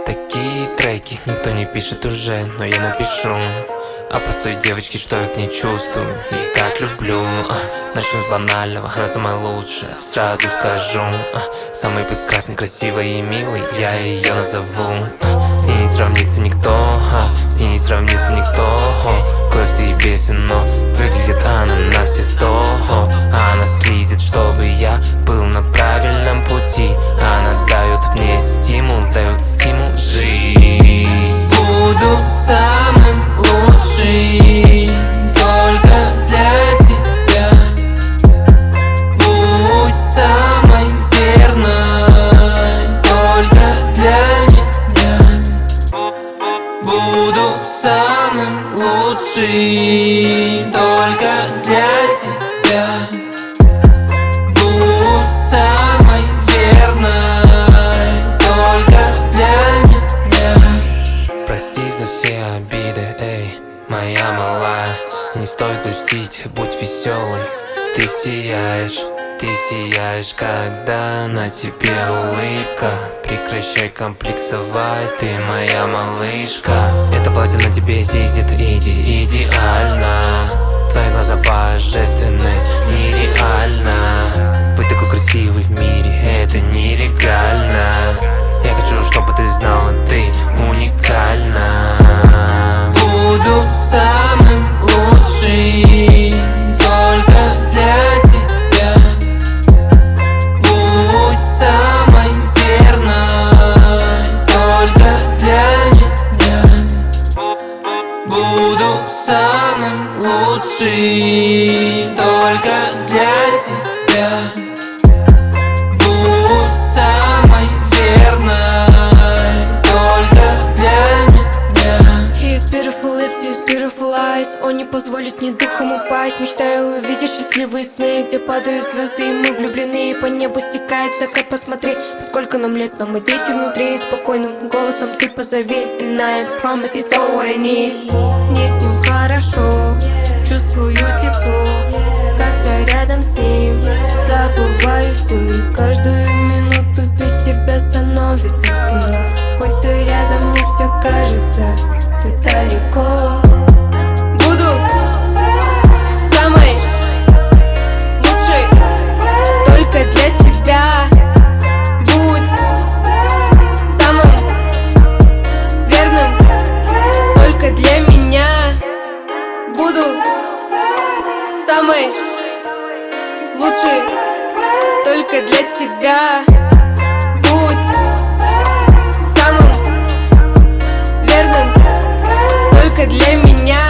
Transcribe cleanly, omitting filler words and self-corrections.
Такие треки никто не пишет уже, но я напишу о простой девочке, что я к ней чувствую и как люблю. Начну с банального, она самая лучшая, сразу скажу. Самой прекрасной, красивой и милой я ее назову. С ней не сравнится никто, с ней не сравнится никто. Кое-что и бесен, но выглядит она на все 100. Она следит, чтобы я был на правильном пути. Она дает мне стимул жить. Буду самым лучшим только для тебя. Будь самой верной только для меня. Буду самым лучшим только для тебя. Будь самой верной только для меня. Прости за все обиды, эй, моя малая. Не стоит грустить, будь веселой. Ты сияешь, когда на тебе улыбка. Прекращай комплексовать, ты моя малышка. Это платье на тебе сидит идеально. Твои глаза божественны, нереально. Быть такой красивой в мире, это нелегально. Я хочу, чтобы ты знала, ты уникальна. Буду самым лучшим только для тебя. Будь самой верной только для меня. Буду самым лучшим только для тебя. Будь самой верной только для меня. He is beautiful lips, he is beautiful eyes. Он не позволит ни духом упасть. Мечтаю увидеть счастливые сны, где падают звезды, и мы влюблены. И по небу стекает закат, посмотри, сколько нам лет, но мы дети внутри. И спокойным голосом ты позови. And I promise it's all what I need. Мне с ним хорошо, чувствую тепло, когда рядом с ним. Забываю все, и каждую минуту без тебя становится темно. Хоть ты рядом, мне все кажется, ты далеко. Буду самой лучшей только для тебя. Будь самым верным только для меня. Буду самой лучшей только для тебя. Будь самым верным только для меня.